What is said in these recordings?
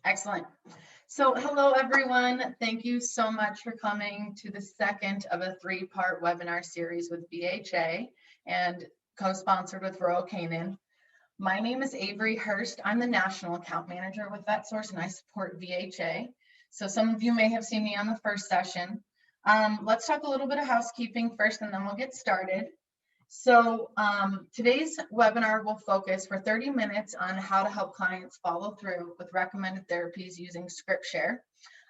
Excellent. So hello, everyone. Thank you so much for coming to the second of a three-part webinar series with VHA and co-sponsored with Rural Canaan. My name is Avery Hurst. I'm the National Account Manager with VetSource, and I support VHA. So some of you may have seen me on the first session. Let's talk a little bit of housekeeping first, and then we'll get started. So today's webinar will focus for 30 minutes on how to help clients follow through with recommended therapies using ScriptShare.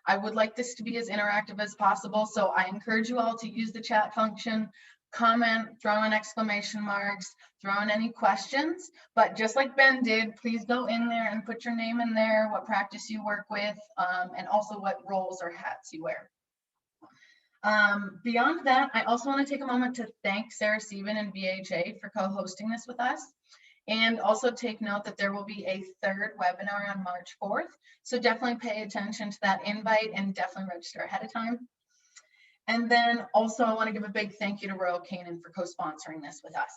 I would like this to be as interactive as possible, so I encourage you all to use the chat function, comment, throw in exclamation marks, throw in any questions. But just like Ben did, please go in there and put your name in there, what practice you work with, and also what roles or hats you wear. Beyond that, I also want to take a moment to thank Sarah Sieben and VHA for co-hosting this with us, and also take note that there will be a third webinar on March 4th. So definitely pay attention to that invite and definitely register ahead of time. And then also I want to give a big thank you to Rural Canaan for co-sponsoring this with us.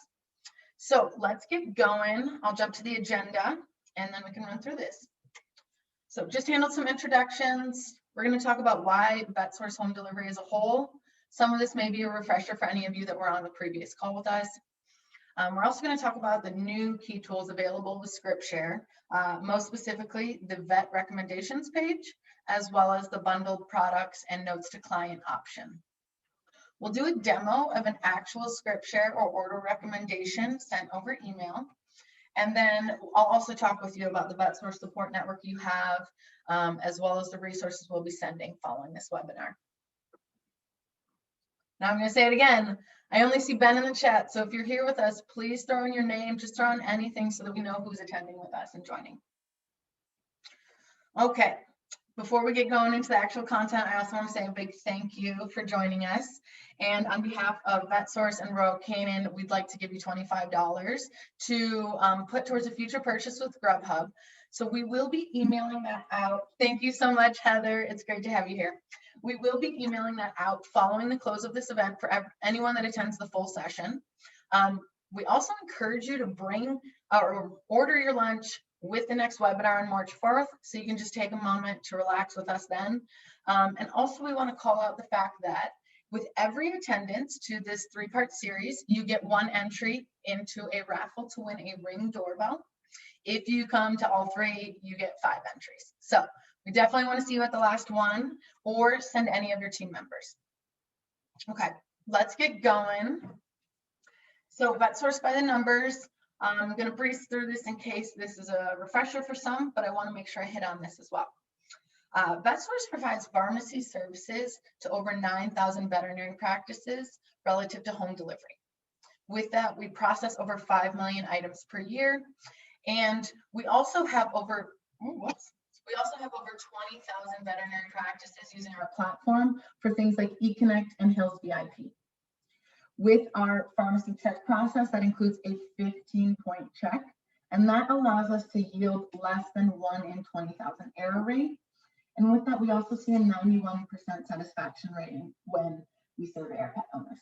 So let's get going. I'll jump to the agenda and then we can run through this. So just handled some introductions. We're going to talk about why VetSource home delivery as a whole. Some of this may be a refresher for any of you that were on the previous call with us. We're also going to talk about the new key tools available with ScriptShare, most specifically the vet recommendations page, as well as the bundled products and notes to client option. We'll do a demo of an actual ScriptShare or order recommendation sent over email. And then I'll also talk with you about the VetSource support network you have, as well as the resources we'll be sending following this webinar. Now I'm going to say it again. I only see Ben in the chat, so if you're here with us, please throw in your name, just throw in anything so that we know who's attending with us and joining. Okay, before we get going into the actual content, I also want to say a big thank you for joining us. And on behalf of VetSource and Rural Canaan, we'd like to give you $25 to put towards a future purchase with Grubhub. So we will be emailing that out. Thank you so much, Heather. It's great to have you here. We will be emailing that out following the close of this event for anyone that attends the full session. We also encourage you to bring or order your lunch with the next webinar on March 4th, so you can just take a moment to relax with us then. And also we want to call out the fact that with every attendance to this three-part series, you get one entry into a raffle to win a Ring doorbell. If you come to all three, you get 5 entries. So we definitely want to see you at the last one, or send any of your team members. Okay, let's get going. So VetSource by the numbers. I'm going to breeze through this in case this is a refresher for some, but I want to make sure I hit on this as well. VetSource provides pharmacy services to over 9,000 veterinary practices relative to home delivery. With that, we process over 5 million items per year, and we also have over 20,000 veterinary practices using our platform for things like eConnect and Hills VIP. With our pharmacy check process, that includes a 15-point check, and that allows us to yield less than 1 in 20,000 error rate. And with that, we also see a 91% satisfaction rating when we survey our pet owners.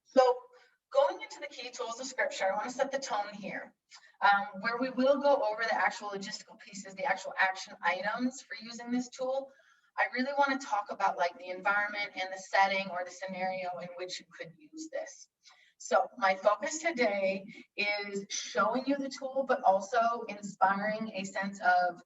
So going into the key tools of ScriptShare, I want to set the tone here, where we will go over the actual logistical pieces, the actual action items for using this tool. I really want to talk about like the environment and the setting or the scenario in which you could use this. So my focus today is showing you the tool, but also inspiring a sense of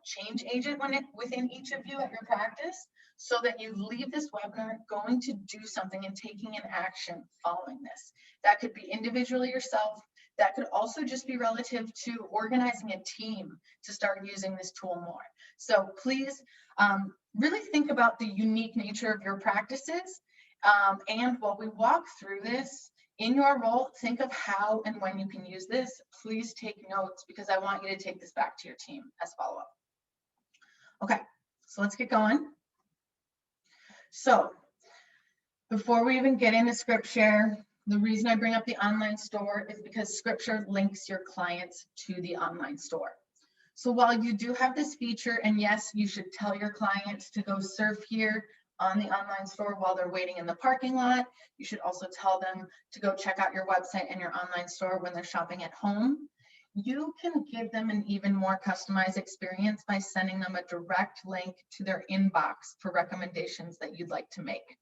change agent within each of you at your practice, so that you leave this webinar going to do something and taking an action following this. That could be individually yourself. That could also just be relative to organizing a team to start using this tool more. So please really think about the unique nature of your practices. And while we walk through this, in your role, think of how and when you can use this. Please take notes, because I want you to take this back to your team as follow-up. Okay, so let's get going. So before we even get into ScriptShare, the reason I bring up the online store is because ScriptShare links your clients to the online store. So while you do have this feature, and yes, you should tell your clients to go surf here on the online store while they're waiting in the parking lot, you should also tell them to go check out your website and your online store when they're shopping at home. you can give them an even more customized experience by sending them a direct link to their inbox for recommendations that you'd like to make.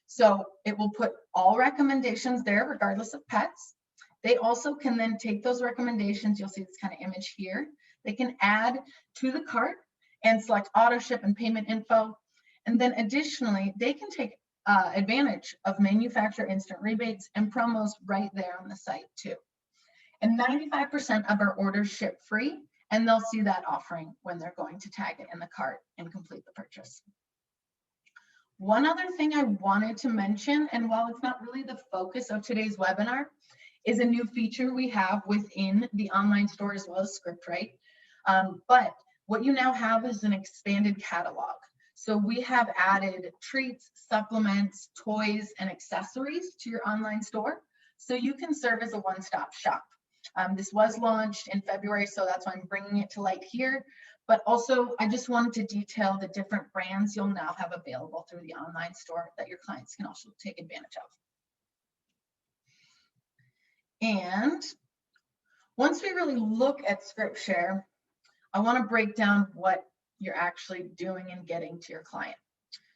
So it will put all recommendations there, regardless of pets. They also can then take those recommendations. You'll see this kind of image here. They can add to the cart and select auto ship and payment info. And then additionally, they can take advantage of manufacturer instant rebates and promos right there on the site too. And 95% of our orders ship free, and they'll see that offering when they're going to tag it in the cart and complete the purchase. One other thing I wanted to mention, and while it's not really the focus of today's webinar, is a new feature we have within the online store as well as ScriptShare. But what you now have is an expanded catalog. So we have added treats, supplements, toys, and accessories to your online store, so you can serve as a one-stop shop. This was launched in February, so that's why I'm bringing it to light here. But also, I just wanted to detail the different brands you'll now have available through the online store that your clients can also take advantage of. And once we really look at ScriptShare, I want to break down what you're actually doing and getting to your client.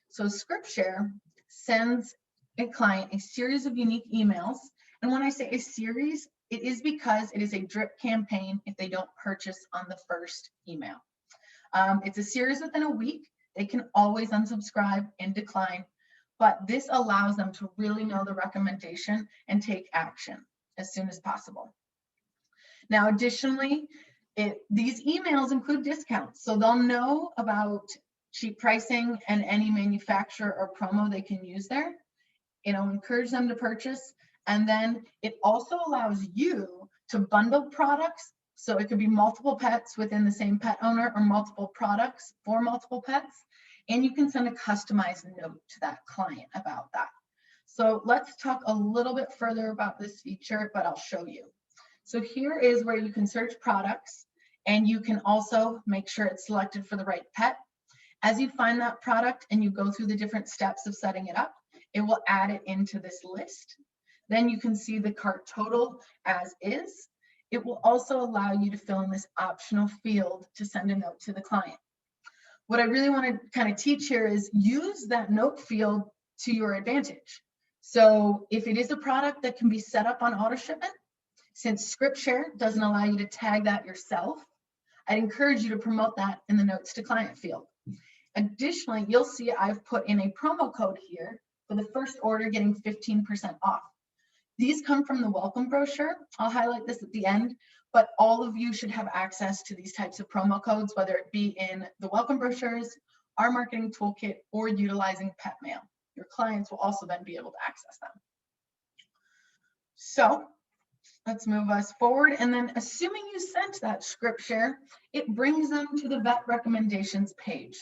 So ScriptShare sends a client a series of unique emails. And when I say a series, it is because it is a drip campaign if they don't purchase on the first email. It's a series within a week. They can always unsubscribe and decline, but this allows them to really know the recommendation and take action as soon as possible. Now, additionally, these emails include discounts, so they'll know about cheap pricing and any manufacturer or promo they can use there. It'll encourage them to purchase, and then it also allows you to bundle products. So it could be multiple pets within the same pet owner or multiple products for multiple pets. And you can send a customized note to that client about that. So let's talk a little bit further about this feature, but I'll show you. So here is where you can search products, and you can also make sure it's selected for the right pet. As you find that product and you go through the different steps of setting it up, it will add it into this list. Then you can see the cart total as is. It will also allow you to fill in this optional field to send a note to the client. What I really want to kind of teach here is use that note field to your advantage. So if it is a product that can be set up on auto shipment, since ScriptShare doesn't allow you to tag that yourself, I'd encourage you to promote that in the notes to client field. Additionally, you'll see I've put in a promo code here for the first order getting 15% off. These come from the welcome brochure. I'll highlight this at the end, but all of you should have access to these types of promo codes, whether it be in the welcome brochures, our marketing toolkit, or utilizing pet mail. Your clients will also then be able to access them. So let's move us forward. And then assuming you sent that ScriptShare, it brings them to the vet recommendations page.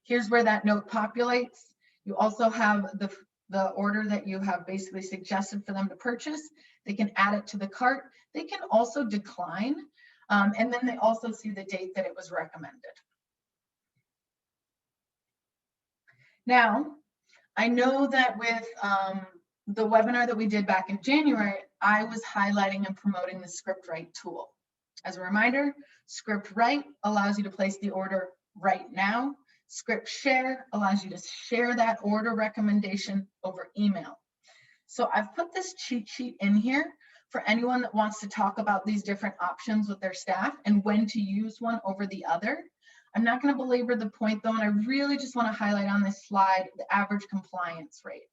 Here's where that note populates. You also have the order that you have basically suggested for them to purchase. They can add it to the cart. They can also decline, and then they also see the date that it was recommended. Now, I know that with the webinar that we did back in January, I was highlighting and promoting the ScriptWrite tool. As a reminder, ScriptWrite allows you to place the order right now. ScriptShare allows you to share that order recommendation over email. So I've put this cheat sheet in here for anyone that wants to talk about these different options with their staff and when to use one over the other. I'm not going to belabor the point though, and I really just want to highlight on this slide the average compliance rate.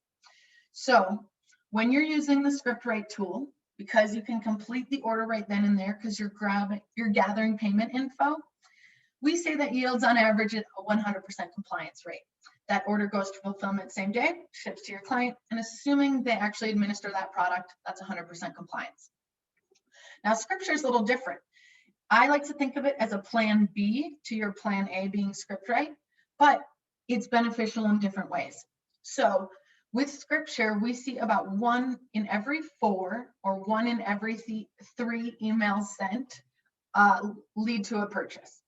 So when you're using the ScriptWrite tool, because you can complete the order right then and there because you're gathering payment info, we say that yields on average a 100% compliance rate. That order goes to fulfillment same day, ships to your client, and assuming they actually administer that product, that's 100% compliance. Now, ScriptShare is a little different. I like to think of it as a plan B to your plan A being ScriptWrite, but it's beneficial in different ways. So with ScriptShare, we see about 1 in every 4 or 1 in every 3 emails sent lead to a purchase.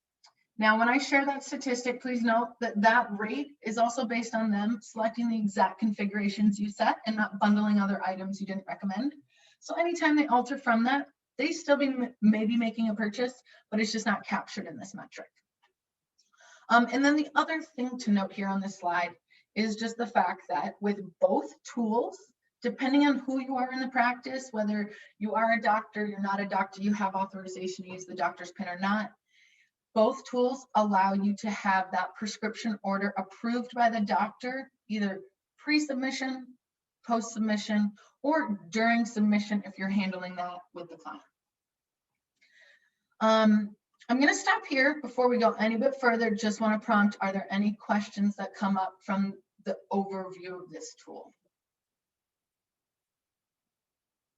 Now, when I share that statistic, please note that that rate is also based on them selecting the exact configurations you set and not bundling other items you didn't recommend. So anytime they alter from that, they still may be making a purchase, but it's just not captured in this metric. And then the other thing to note here on this slide is just the fact that with both tools, depending on who you are in the practice, whether you are a doctor, you're not a doctor, you have authorization to use the doctor's PIN or not, both tools allow you to have that prescription order approved by the doctor, either pre-submission, post-submission, or during submission if you're handling that with the client. I'm going to stop here before we go any bit further. Just want to prompt, are there any questions that come up from the overview of this tool?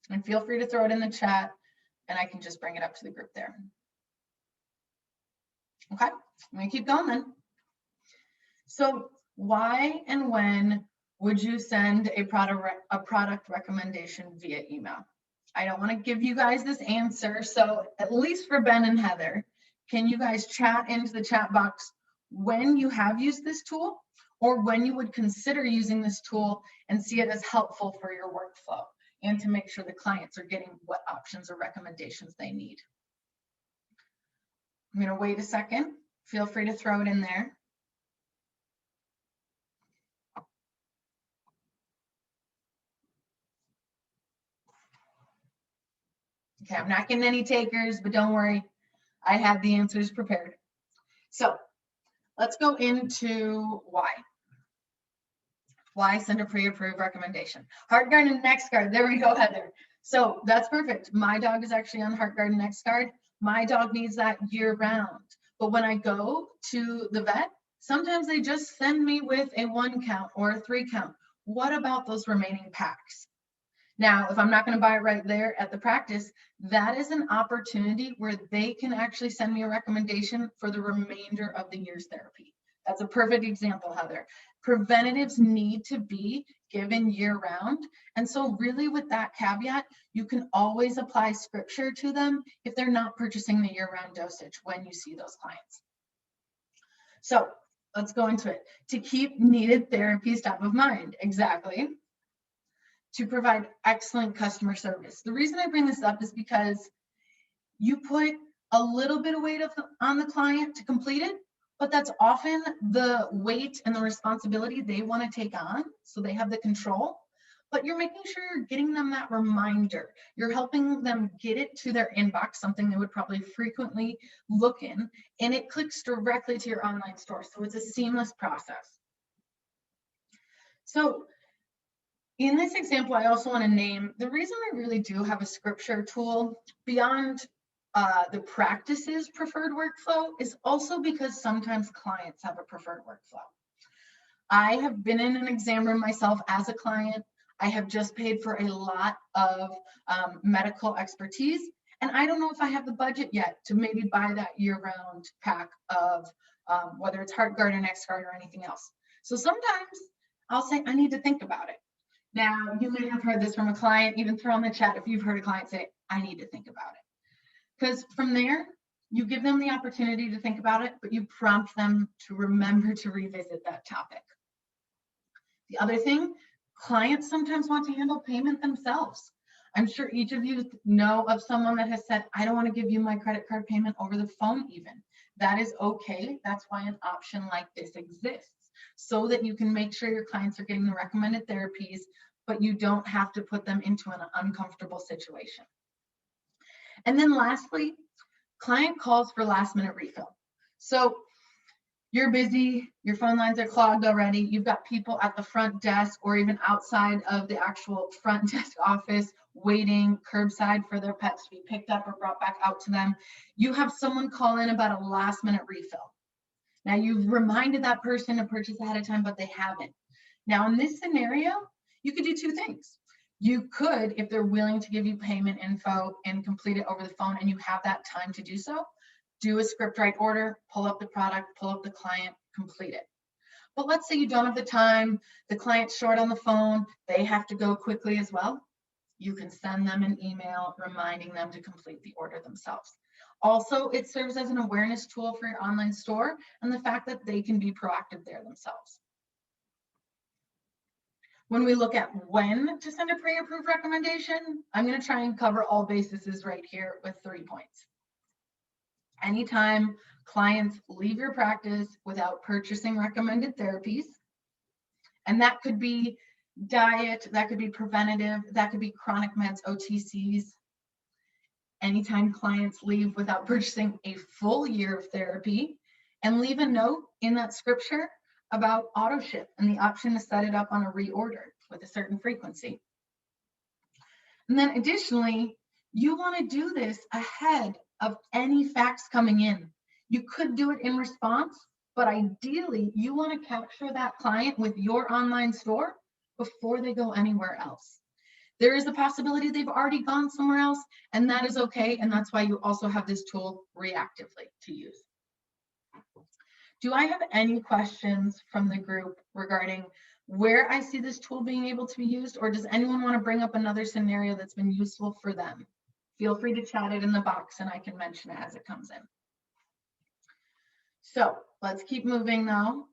And feel free to throw it in the chat and I can just bring it up to the group there. Okay, I'm going to keep going then. So why and when would you send a product recommendation via email? I don't want to give you guys this answer. So at least for Ben and Heather, can you guys chat into the chat box when you have used this tool or when you would consider using this tool and see it as helpful for your workflow and to make sure the clients are getting what options or recommendations they need? I'm going to wait a second. Feel free to throw it in there. Okay, I'm not getting any takers, but don't worry. I have the answers prepared. So let's go into why. Why send a pre-approved recommendation? HeartGuard and NextGuard. There we go, Heather. So that's perfect. My dog is actually on HeartGuard and NextGuard. My dog needs that year round. But when I go to the vet, sometimes they just send me with a 1 count or a 3 count. What about those remaining packs? Now, if I'm not going to buy it right there at the practice, that is an opportunity where they can actually send me a recommendation for the remainder of the year's therapy. That's a perfect example, Heather. Preventatives need to be given year round. And so really with that caveat, you can always apply ScriptShare to them if they're not purchasing the year-round dosage when you see those clients. So let's go into it. To keep needed therapies top of mind. Exactly. To provide excellent customer service. The reason I bring this up is because you put a little bit of weight on the client to complete it, but that's often the weight and the responsibility they want to take on, so they have the control, but you're making sure you're getting them that reminder. You're helping them get it to their inbox, something they would probably frequently look in, and it clicks directly to your online store, so it's a seamless process. So in this example, I also want to name the reason I really do have a ScriptShare tool beyond the practice's preferred workflow is also because sometimes clients have a preferred workflow. I have been in an exam room myself as a client. I have just paid for a lot of medical expertise, and I don't know if I have the budget yet to maybe buy that year-round pack of whether it's HeartGuard or NextGuard or anything else. So sometimes I'll say, I need to think about it. Now, you may have heard this from a client, even throw in the chat if you've heard a client say, I need to think about it. Because from there, you give them the opportunity to think about it, but you prompt them to remember to revisit that topic. The other thing, clients sometimes want to handle payment themselves. I'm sure each of you know of someone that has said, I don't want to give you my credit card payment over the phone even. That is okay. That's why an option like this exists, so that you can make sure your clients are getting the recommended therapies, but you don't have to put them into an uncomfortable situation. And then lastly, client calls for last minute refill. So you're busy, your phone lines are clogged already, you've got people at the front desk or even outside of the actual front desk office waiting curbside for their pets to be picked up or brought back out to them. You have someone call in about a last minute refill. Now you've reminded that person to purchase ahead of time, but they haven't. Now in this scenario, you could do two things. You could, if they're willing to give you payment info and complete it over the phone and you have that time to do so, do a script write order, pull up the product, pull up the client, complete it. But let's say you don't have the time, the client's short on the phone, they have to go quickly as well. You can send them an email reminding them to complete the order themselves. Also, it serves as an awareness tool for your online store and the fact that they can be proactive there themselves. When we look at when to send a pre-approved recommendation, I'm going to try and cover all bases right here with 3 points. Anytime clients leave your practice without purchasing recommended therapies, and that could be diet, that could be preventative, that could be chronic meds, OTCs. Anytime clients leave without purchasing a full year of therapy, and leave a note in that ScriptShare about auto ship and the option to set it up on a reorder with a certain frequency. And then additionally, you want to do this ahead of any fax coming in. You could do it in response, but ideally you want to capture that client with your online store before they go anywhere else. There is a possibility they've already gone somewhere else, and that is okay. And that's why you also have this tool reactively to use. Do I have any questions from the group regarding where I see this tool being able to be used, or does anyone want to bring up another scenario that's been useful for them? Feel free to chat it in the box and I can mention it as it comes in. So let's keep moving now.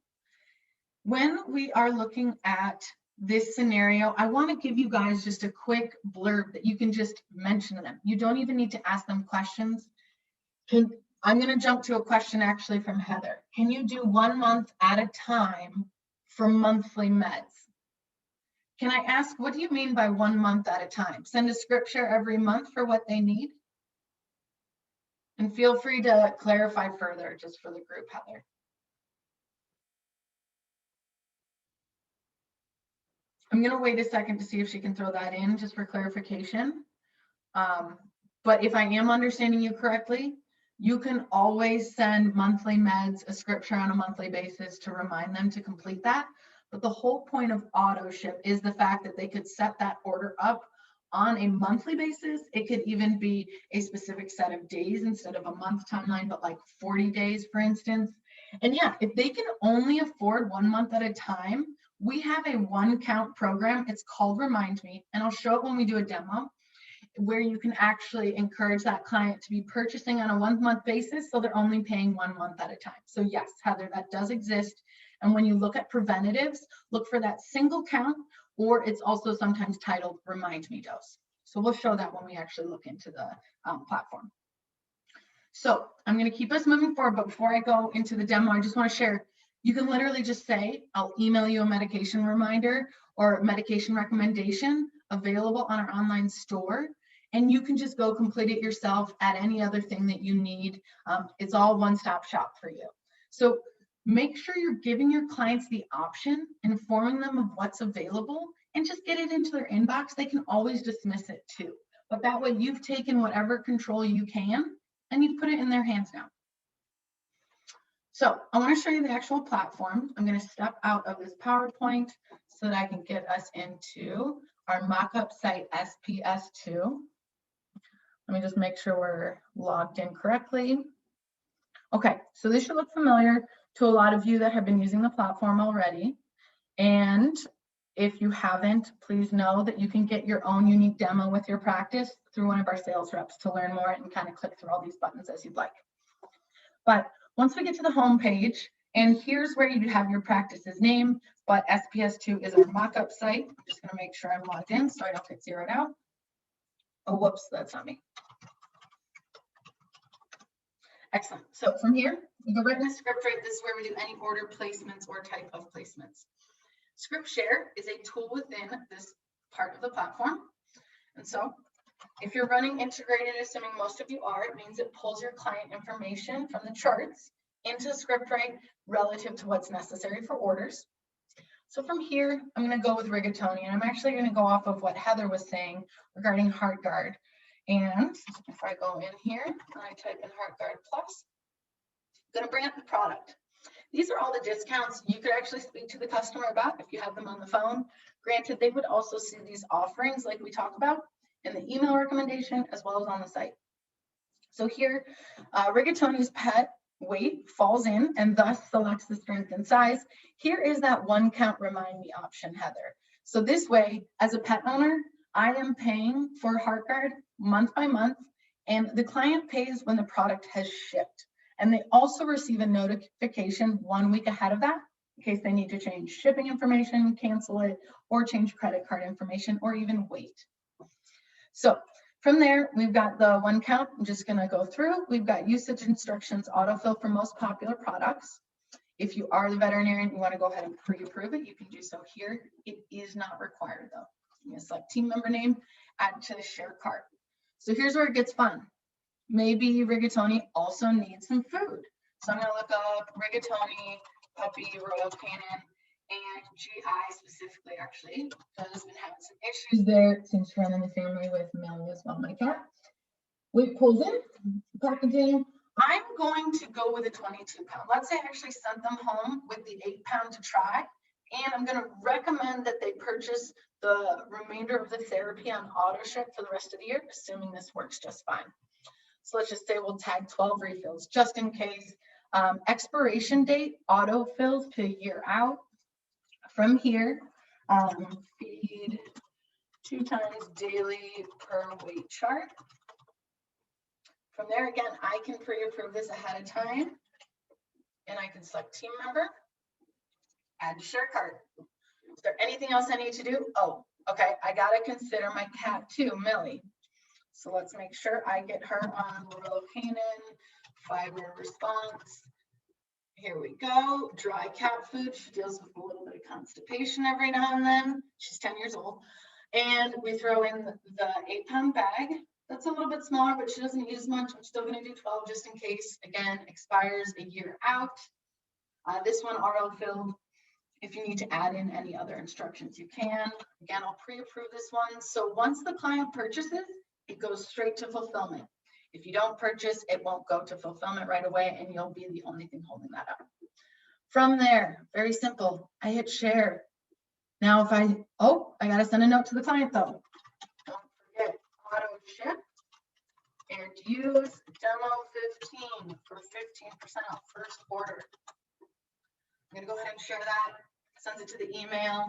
When we are looking at this scenario, I want to give you guys just a quick blurb that you can just mention to them. You don't even need to ask them questions. I'm going to jump to a question actually from Heather. Can you do 1 month at a time for monthly meds? Can I ask, what do you mean by 1 month at a time? Send a ScriptShare every month for what they need? And feel free to clarify further just for the group, Heather. I'm going to wait a second to see if she can throw that in just for clarification. But if I am understanding you correctly, you can always send monthly meds a ScriptShare on a monthly basis to remind them to complete that. But the whole point of auto ship is the fact that they could set that order up on a monthly basis. It could even be a specific set of days instead of a month timeline, but like 40 days, for instance. And yeah, if they can only afford 1 month at a time, we have a 1 count program. It's called Remind Me, and I'll show it when we do a demo, where you can actually encourage that client to be purchasing on a 1 month basis, so they're only paying 1 month at a time. So yes, Heather, that does exist. And when you look at preventatives, look for that single count, or it's also sometimes titled Remind Me Dose. So we'll show that when we actually look into the platform. So I'm going to keep us moving forward, but before I go into the demo, I just want to share, you can literally just say, I'll email you a medication reminder or medication recommendation available on our online store. And you can just go complete it yourself, add any other thing that you need. It's all one-stop shop for you. So make sure you're giving your clients the option, informing them of what's available, and just get it into their inbox. They can always dismiss it too. But that way you've taken whatever control you can and you've put it in their hands now. So I want to show you the actual platform. I'm going to step out of this PowerPoint so that I can get us into our mock-up site SPS2. Let me just make sure we're logged in correctly. Okay, so this should look familiar to a lot of you that have been using the platform already. And if you haven't, please know that you can get your own unique demo with your practice through one of our sales reps to learn more and kind of click through all these buttons as you'd like. But once we get to the home page, and here's where you have your practice's name, but SPS2 is our mock-up site. I'm just going to make sure I'm logged in so I don't get zeroed out. Oh, whoops, that's not me. Excellent. So from here, you go right into ScriptShare. This is where we do any order placements or type of placements. ScriptShare is a tool within this part of the platform. And so if you're running integrated, assuming most of you are, it means it pulls your client information from the charts into ScriptShare relative to what's necessary for orders. So from here, I'm going to go with rigatoni, and I'm actually going to go off of what Heather was saying regarding HeartGuard. And if I go in here and I type in HeartGuard Plus, I'm going to bring up the product. These are all the discounts you could actually speak to the customer about if you have them on the phone. Granted, they would also see these offerings like we talk about in the email recommendation as well as on the site. So here, rigatoni's pet weight falls in and thus selects the strength and size. Here is that 1 count remind me option, Heather. So this way, as a pet owner, I am paying for HeartGuard month by month, and the client pays when the product has shipped. And they also receive a notification 1 week ahead of that in case they need to change shipping information, cancel it, or change credit card information, or even wait. So from there, we've got the one count. I'm just going to go through. We've got usage instructions, autofill for most popular products. If you are the veterinarian, you want to go ahead and pre-approve it, you can do so here. It is not required though. You can select team member name, add to the share cart. So here's where it gets fun. Maybe Rigatoni also needs some food. So I'm going to look up Rigatoni, puppy, Royal Canin, and GI specifically, actually. Has been having some issues there. It seems to run in the family with Melly as well, my cat. Weight pulls in, packaging. I'm going to go with a 22 pound. Let's say I actually sent them home with the 8 pound to try. And I'm going to recommend that they purchase the remainder of the therapy on auto ship for the rest of the year, assuming this works just fine. So let's just say we'll tag 12 refills just in case. Expiration date, auto fills to a year out. From here, feed 2 times daily per weight chart. From there, again, I can pre-approve this ahead of time, and I can select team member, add to share cart. Is there anything else I need to do? Oh, okay, I gotta consider my cat too, Millie. So let's make sure I get her on Royal Canin, fiber response. Here we go, dry cat food. She deals with a little bit of constipation every now and then. She's 10 years old. And we throw in the 8 pound bag. That's a little bit smaller, but she doesn't use much. I'm still gonna do 12 just in case, again, expires a year out. This one auto filled. If you need to add in any other instructions, you can. Again, I'll pre-approve this one. So once the client purchases, it goes straight to fulfillment. If you don't purchase, it won't go to fulfillment right away, and you'll be the only thing holding that up. From there, very simple, I hit share. Now if I gotta send a note to the client though. Don't forget auto ship and use demo 15 for 15% off first order. I'm gonna go ahead and share that, sends it to the email,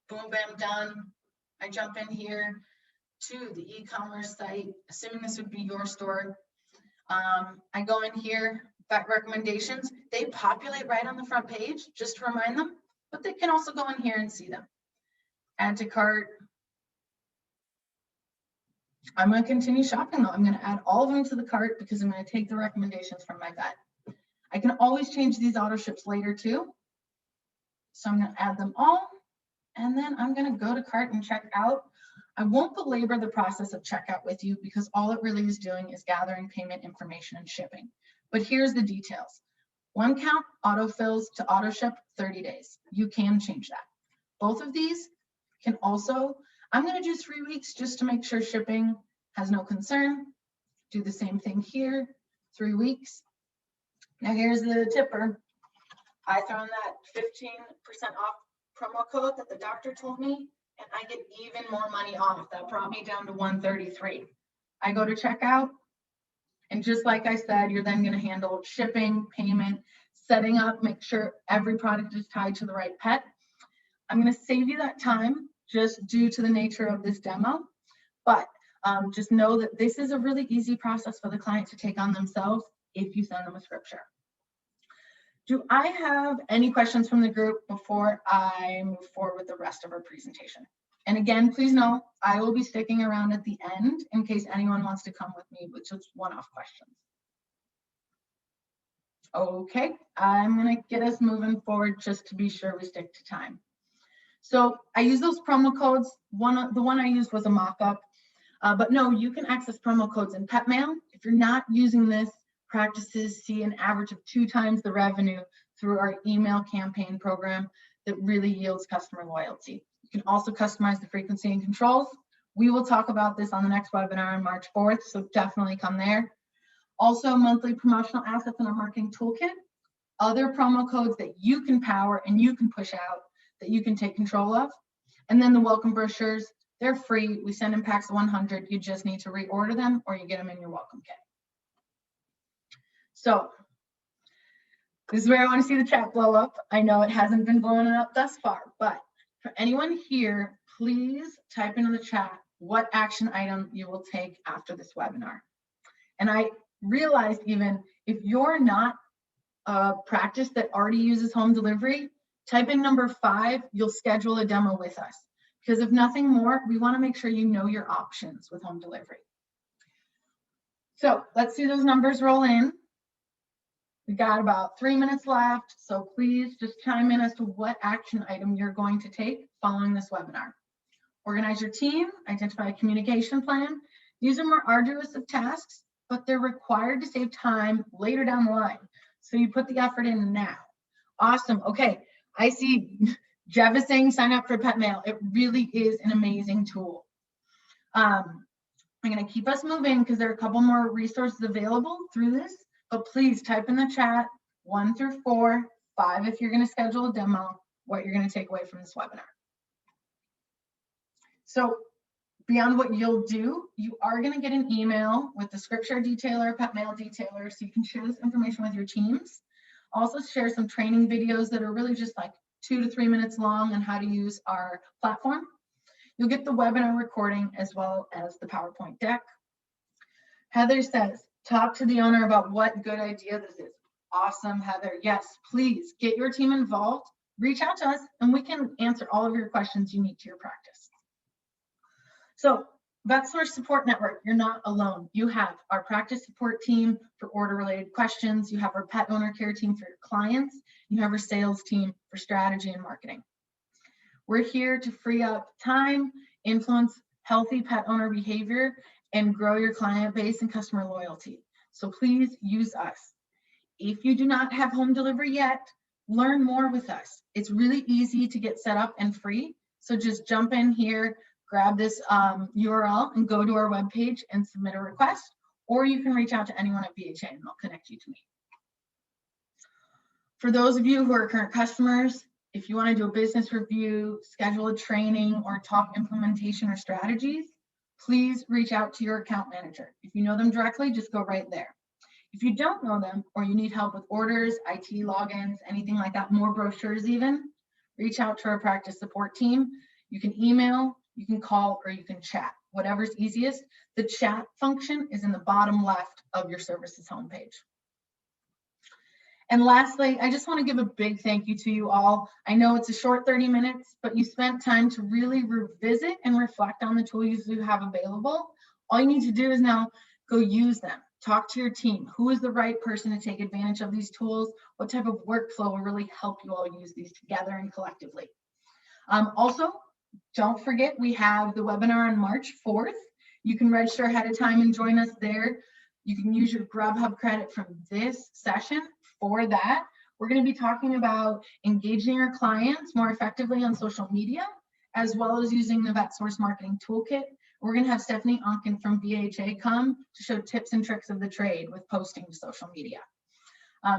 boom, bam, done. I jump in here to the e-commerce site, assuming this would be your store. I go in here, vet recommendations, they populate right on the front page, just to remind them, but they can also go in here and see them. Add to cart. I'm going to continue shopping though. I'm going to add all of them to the cart because I'm going to take the recommendations from my vet. I can always change these auto ships later too. So I'm going to add them all, and then I'm going to go to cart and check out. I won't belabor the process of checkout with you because all it really is doing is gathering payment information and shipping. But here's the details. One count autofills to auto ship 30 days. You can change that. Both of these can also, I'm going to do 3 weeks just to make sure shipping has no concern. Do the same thing here, 3 weeks. Now here's the tipper. I throw in that 15% off promo code that the doctor told me, and I get even more money off. That brought me down to 133. I go to checkout, and just like I said, you're then going to handle shipping, payment, setting up, make sure every product is tied to the right pet. I'm going to save you that time just due to the nature of this demo, but just know that this is a really easy process for the client to take on themselves if you send them a ScriptShare. Do I have any questions from the group before I move forward with the rest of our presentation? And again, please know I will be sticking around at the end in case anyone wants to come with me with just one-off questions. Okay, I'm gonna get us moving forward just to be sure we stick to time. So I use those promo codes. The one I used was a mock-up, but no, you can access promo codes in pet mail. If you're not using this, practices see an average of 2 times the revenue through our email campaign program that really yields customer loyalty. You can also customize the frequency and controls. We will talk about this on the next webinar on March 4th, so definitely come there. Also, monthly promotional assets in our marketing toolkit, other promo codes that you can power and you can push out that you can take control of. And then the welcome brochures, they're free. We send in packs of 100. You just need to reorder them or you get them in your welcome kit. So this is where I want to see the chat blow up. I know it hasn't been blowing up thus far, but for anyone here, please type into the chat what action item you will take after this webinar. And I realized even if you're not a practice that already uses home delivery, Type in number 5, you'll schedule a demo with us. Because if nothing more, we want to make sure you know your options with home delivery. So let's see those numbers roll in. We got about 3 minutes left, so please just chime in as to what action item you're going to take following this webinar. Organize your team, identify a communication plan. These are more arduous of tasks, but they're required to save time later down the line. So you put the effort in now. Awesome. Okay, I see Jeff is saying sign up for Pet Mail. It really is an amazing tool. I'm going to keep us moving because there are a couple more resources available through this, but please type in the chat 1 through 4, 5 if you're going to schedule a demo, what you're going to take away from this webinar. So beyond what you'll do, you are going to get an email with the ScriptShare detailer, Pet Mail detailer, so you can share this information with your teams. Also share some training videos that are really just like 2 to 3 minutes long on how to use our platform. You'll get the webinar recording as well as the PowerPoint deck. Heather says, talk to the owner about what good idea this is. Awesome, Heather. Yes, please get your team involved. Reach out to us and we can answer all of your questions unique to your practice. So VetSource Support Network, you're not alone. You have our practice support team for order-related questions. You have our pet owner care team for your clients. You have our sales team for strategy and marketing. We're here to free up time, influence healthy pet owner behavior, and grow your client base and customer loyalty. So please use us. If you do not have home delivery yet, learn more with us. It's really easy to get set up and free. So just jump in here, grab this URL and go to our webpage and submit a request, or you can reach out to anyone at VHA and they'll connect you to me. For those of you who are current customers, if you want to do a business review, schedule a training, or talk implementation or strategies, please reach out to your account manager. If you know them directly, just go right there. If you don't know them or you need help with orders, IT logins, anything like that, more brochures even, reach out to our practice support team. You can email, you can call, or you can chat, whatever's easiest. The chat function is in the bottom left of your services homepage. And lastly, I just want to give a big thank you to you all. I know it's a short 30 minutes, but you spent time to really revisit and reflect on the tools you have available. All you need to do is now go use them. Talk to your team. Who is the right person to take advantage of these tools? What type of workflow will really help you all use these together and collectively? Also, don't forget, we have the webinar on March 4th. You can register ahead of time and join us there. You can use your Grubhub credit from this session for that. We're going to be talking about engaging your clients more effectively on social media, as well as using the VetSource marketing toolkit. We're going to have Stephanie Onken from VHA come to show tips and tricks of the trade with posting to social media.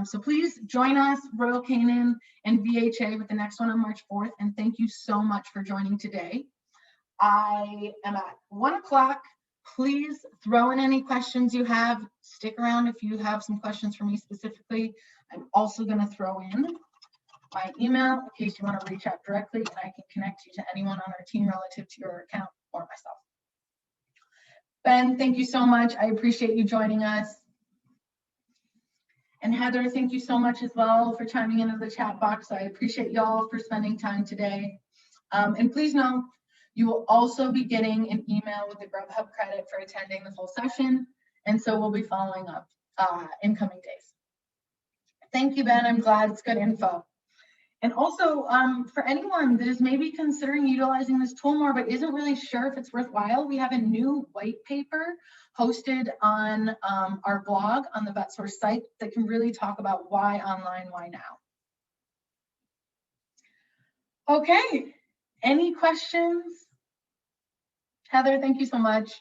So please join us, Royal Canin and VHA, with the next one on March 4th. And thank you so much for joining today. I am at 1 o'clock. Please throw in any questions you have. Stick around if you have some questions for me specifically. I'm also going to throw in my email in case you want to reach out directly, and I can connect you to anyone on our team relative to your account or myself. Ben, thank you so much. I appreciate you joining us. And Heather, thank you so much as well for chiming into the chat box. I appreciate y'all for spending time today. And please know, you will also be getting an email with the Grubhub credit for attending the full session. And so we'll be following up in coming days. Thank you, Ben. I'm glad it's good info. And also, for anyone that is maybe considering utilizing this tool more, but isn't really sure if it's worthwhile, we have a new white paper hosted on our blog on the VetSource site that can really talk about why online, why now. Okay, any questions? Heather, thank you so much.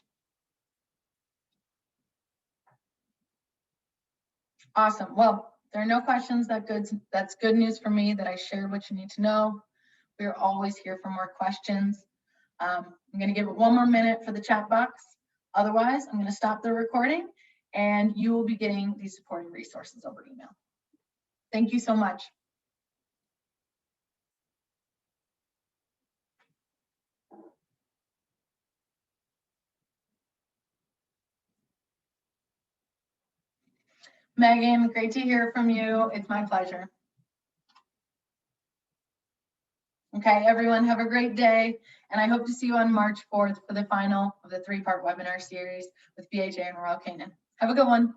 Awesome. Well, there are no questions. That's good news for me that I shared what you need to know. We're always here for more questions. I'm going to give it 1 more minute for the chat box. Otherwise, I'm going to stop the recording and you will be getting these supporting resources over email. Thank you so much. Megan, great to hear from you. It's my pleasure. Okay, everyone, have a great day. And I hope to see you on March 4th for the final of the 3-part webinar series with BHA and Royal Canin. Have a good one.